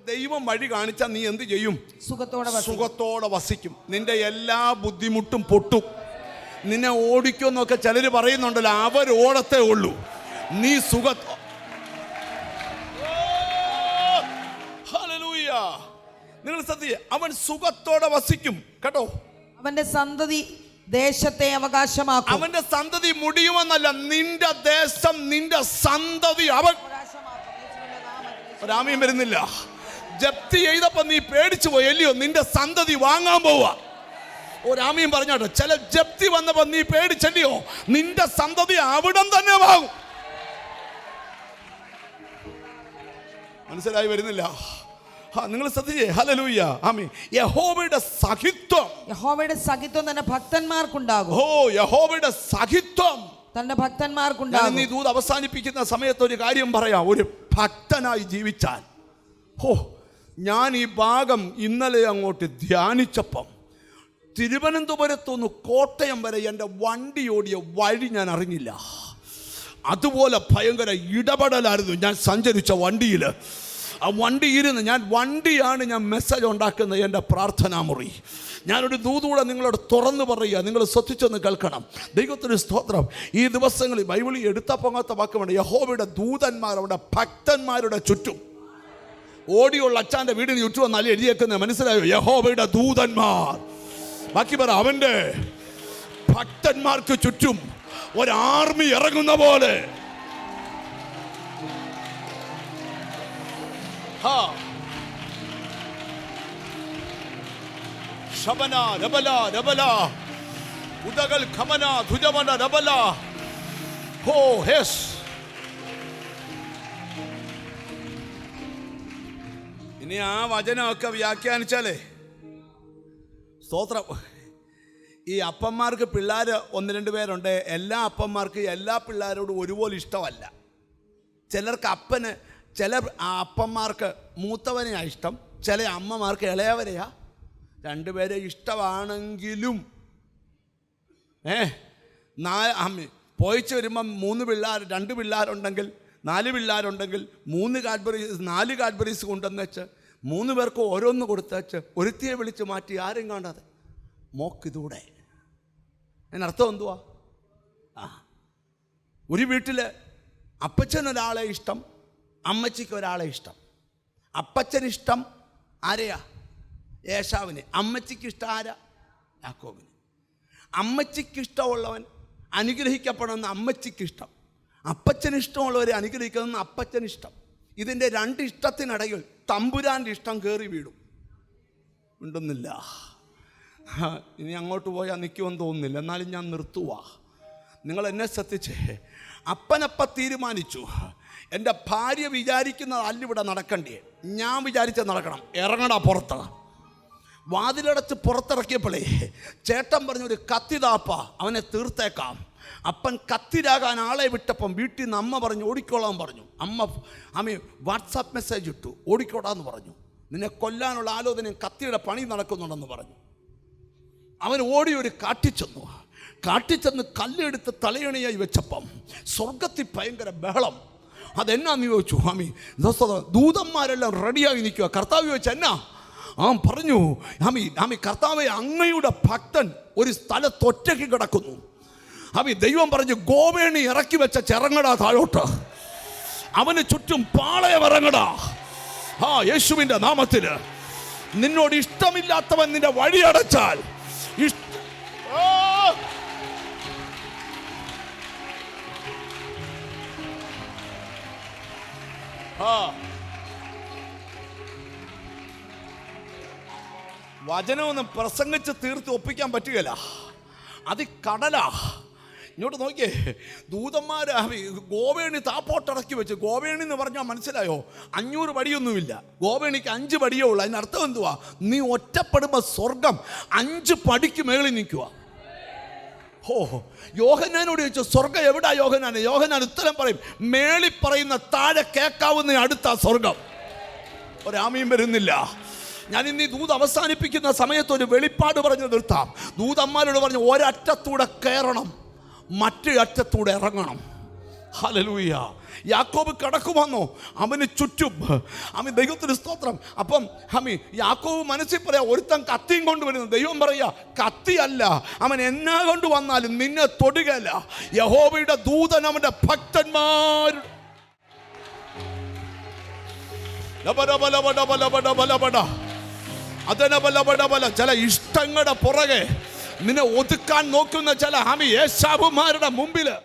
ദൈവം വഴി കാണിച്ചാൽ നീ എന്ത് ചെയ്യും? സുഖത്തോടെ വസിക്കും. നിന്റെ എല്ലാ ബുദ്ധിമുട്ടും പൊട്ടും. നിന്നെ ഓടിക്കുമെന്നൊക്കെ ചിലർ പറയുന്നുണ്ടല്ലോ, അവരോടത്തേ ഉള്ളൂ. നീ നിങ്ങൾ ശ്രദ്ധിക്കുക, അവൻ സുഖത്തോടെ വസിക്കും കേട്ടോ. അവന്റെ സന്തതി ദേശത്തെ അവകാശമാക്കും. അവന്റെ സന്തതി മുടിയുമെന്നല്ല, നിന്റെ ദേശം, നിന്റെ സന്തതി അവൻ. രാമയും വരുന്നില്ല. ജപ്തി ചെയ്തപ്പോ നീ പേടിച്ചു പോയി അല്ലയോ? നിന്റെ സന്തതി വാങ്ങാൻ പോവാ. രാമയും പറഞ്ഞോട്ടെ, ചില ജപ്തി വന്നപ്പോ നീ പേടിച്ചല്ലയോ? നിന്റെ സന്തതി അവിടം തന്നെ വാങ്ങും. മനസ്സിലായി വരുന്നില്ല? നിങ്ങൾ ശ്രദ്ധിച്ചേ. ഹല്ലേലൂയ, ആമേൻ. യഹോവയുടെ സഖിത്വം തന്നെ ഭക്തന്മാർക്കുണ്ടാകും. യഹോവയുടെ സഖിത്വം തന്റെ ഭക്തന്മാർക്കുണ്ടാകും. നീ ദൂത് അവസാനിപ്പിക്കുന്ന സമയത്ത് ഒരു കാര്യം പറയാം. ഒരു ഭക്തനായി ജീവിച്ചാൽ, ഞാൻ ഈ ഭാഗം ഇന്നലെ അങ്ങോട്ട് ധ്യാനിച്ചപ്പം തിരുവനന്തപുരത്തുനിന്ന് കോട്ടയം വരെ എൻ്റെ വണ്ടി ഓടിയ വഴി ഞാൻ അറിഞ്ഞില്ല. അതുപോലെ ഭയങ്കര ഇടപെടലായിരുന്നു ഞാൻ സഞ്ചരിച്ച വണ്ടിയിൽ. ആ വണ്ടിയിരുന്ന് വണ്ടിയാണ് ഞാൻ മെസ്സേജ് ഉണ്ടാക്കുന്നത്, എൻ്റെ പ്രാർത്ഥനാ മുറി. ഞാനൊരു ദൂതൂടെ നിങ്ങളോട് തുറന്നു പറയുക, നിങ്ങൾ ശ്രദ്ധിച്ചൊന്ന് കേൾക്കണം. ദൈവത്തിന് സ്തോത്രം. ഈ ദിവസങ്ങളിൽ ബൈബിളിൽ എടുത്ത പൊങ്ങാത്ത വാക്കുമാണ്, യഹോവയുടെ ദൂതന്മാർ അവിടെ ഭക്തന്മാരുടെ ചുറ്റും. ഓടിയുള്ള അച്ഛൻ്റെ വീടിന് ചുറ്റും നല്ല എഴുതിയേക്കുന്നത് മനസ്സിലായോ? യഹോവയുടെ ദൂതന്മാർ. ബാക്കി പറ, അവൻ്റെ ഭക്തന്മാർക്ക് ചുറ്റും ഒരാർമി ഇറങ്ങുന്ന പോലെ. ശബന രബല രബല ഉദകൽ ഖമന ധുജവന രബല. ഹോ ഹെസ്. ഇനി ആ വചനമൊക്കെ വ്യാഖ്യാനിച്ചാലേ സ്തോത്രം. ഈ അപ്പന്മാർക്ക് പിള്ളേർ 1-2 പേരുണ്ട്. എല്ലാ അപ്പന്മാർക്കും എല്ലാ പിള്ളേരോടും ഒരുപോലെ ഇഷ്ടമല്ല. ചിലർക്ക് ചില അപ്പന്മാർക്ക് മൂത്തവനെയാ ഇഷ്ടം, ചില അമ്മമാർക്ക് ഇളയവരെയാ. 2 പേരെ ഇഷ്ടമാണെങ്കിലും പോയിച്ച് വരുമ്പം 2 പിള്ളേരുണ്ടെങ്കിൽ 4 പിള്ളേരുണ്ടെങ്കിൽ 4 കാഡ്ബറീസ് കൊണ്ടുവന്ന് വെച്ച് 3 പേർക്ക് ഓരോന്ന് കൊടുത്തേച്ച് ഒരുത്തിയെ വിളിച്ച് മാറ്റി ആരും കാണാതെ മോക്കിതൂടെ. അതിനർത്ഥം എന്തുവാ? ഒരു വീട്ടിൽ അപ്പച്ചനൊരാളെ ഇഷ്ടം, അമ്മച്ചിക്ക് ഒരാളെ ഇഷ്ടം. അപ്പച്ചനിഷ്ടം ആരെയാ? ഏശാവിന്. അമ്മച്ചിക്ക് ഇഷ്ടം ആരാ? യാക്കോബിന്. അമ്മച്ചിക്കിഷ്ടമുള്ളവൻ അനുഗ്രഹിക്കണമെന്ന് അമ്മച്ചിക്കിഷ്ടം, അപ്പച്ചനിഷ്ടമുള്ളവരെ അനുഗ്രഹിക്കണമെന്ന് അപ്പച്ചനിഷ്ടം. ഇതിൻ്റെ 2 ഇഷ്ടത്തിനിടയിൽ തമ്പുരാൻ്റെ ഇഷ്ടം കയറി വീടും. ഉണ്ടെന്നില്ല. ഇനി അങ്ങോട്ട് പോയാൽ നിൽക്കുമെന്ന് തോന്നുന്നില്ല, എന്നാലും ഞാൻ നിർത്തുവാ. നിങ്ങൾ എന്നെ ശ്രദ്ധിച്ചേ. അപ്പനപ്പം തീരുമാനിച്ചു, എൻ്റെ ഭാര്യ വിചാരിക്കുന്നത് അല്ലിവിടെ നടക്കണ്ടേ, ഞാൻ വിചാരിച്ചത് നടക്കണം. ഇറങ്ങടാ പുറത്ത്. വാതിലടച്ച് പുറത്തിറക്കിയപ്പോഴേ ചേട്ടൻ പറഞ്ഞൊരു കത്തിതാപ്പ, അവനെ തീർത്തേക്കാം. അപ്പൻ കത്തിരാകാൻ ആളെ വിട്ടപ്പം വീട്ടിൽ നിന്ന് അമ്മ പറഞ്ഞു ഓടിക്കോളാൻ പറഞ്ഞു. അമ്മ വാട്സാപ്പ് മെസ്സേജ് ഇട്ടു, ഓടിക്കോടാന്ന് പറഞ്ഞു. നിന്നെ കൊല്ലാനുള്ള ആലോചനയും കത്തിയുടെ പണി നടക്കുന്നുണ്ടെന്ന് പറഞ്ഞു. അവൻ ഓടി ഒരു കാട്ടിച്ചെന്ന് കല്ലെടുത്ത് തലയണിയായി വെച്ചപ്പം സ്വർഗത്തിൽ ഭയങ്കര ബഹളം. അതെന്നാന്ന് ചോദിച്ചു. ദൂതന്മാരെല്ലാം റെഡിയായി നിൽക്കുക. കർത്താവ് ചോദിച്ചു എന്നാ? പറഞ്ഞു, കർത്താവെ, അങ്ങയുടെ ഭക്തൻ ഒരു സ്ഥലത്ത് ഒറ്റയ്ക്ക് കിടക്കുന്നു. ദൈവം പറഞ്ഞു, ഗോവേണി ഇറക്കി വെച്ച ചിറങ്ങടാ താഴോട്ട്, അവന് ചുറ്റും പാളയം ഇറങ്ങടാ. യേശുവിൻ്റെ നാമത്തിൽ. നിന്നോട് ഇഷ്ടമില്ലാത്തവൻ നിന്റെ വഴി അടച്ചാൽ വചനമൊന്നും പ്രസംഗിച്ച് തീർത്ത് ഒപ്പിക്കാൻ പറ്റുകയില്ല. അത് കടലാ. ഇങ്ങോട്ട് നോക്കിയേ. ദൂതന്മാർ ഗോവേണി താപ്പോട്ടിറക്കി വെച്ച്. ഗോവേണി എന്ന് പറഞ്ഞാൽ മനസ്സിലായോ? 500 പടിയൊന്നുമില്ല. ഗോവേണിക്ക് 5 പടിയേ ഉള്ളൂ. അതിനർത്ഥം എന്തുവാ? നീ ഒറ്റപ്പെടുമ്പോൾ സ്വർഗം 5 പടിക്ക് മേളിൽ നിൽക്കുക. യോഹന്നാനോട് ചോദിച്ചു, സ്വർഗം എവിടാ യോഹന്നാൻ? യോഹന്നാൻ ഉത്തരം പറയും, മേളി പറയുന്ന താഴെ കേൾക്കാവുന്ന അടുത്ത സ്വർഗം. ഒരാമയും വരുന്നില്ല. ഞാൻ ഇന്ന് ഈ ദൂത് അവസാനിപ്പിക്കുന്ന സമയത്ത് ഒരു വെളിപ്പാട് പറഞ്ഞു നിർത്താം. ദൂതന്മാരോട് പറഞ്ഞു, ഒരറ്റത്തൂടെ കയറണം, മറ്റേ അറ്റത്തൂടെ ഇറങ്ങണം. ഹല്ലേലൂയ. യാക്കോബ് കടക്കുവന്നു, അവന് ചുറ്റും അവൻ ദൈവത്തിന് സ്തോത്രം. അപ്പം യാക്കോബ് മനസ്സിൽ പറയാ, ഒരുത്തൻ കത്തിയും കൊണ്ടുവരുന്നു. ദൈവം പറയാ, കത്തിയല്ല, അവൻ എന്നാ കൊണ്ട് വന്നാലും നിന്നെ തൊടുകയല്ല. യഹോവയുടെ ദൂതൻ അവന്റെ ഭക്തന്മാർ ചില ഇഷ്ടങ്ങളുടെ പുറകെ നിന്നെ ഒതുക്കാൻ നോക്കുന്ന ചില ഏശാവുമാരുടെ മുമ്പില്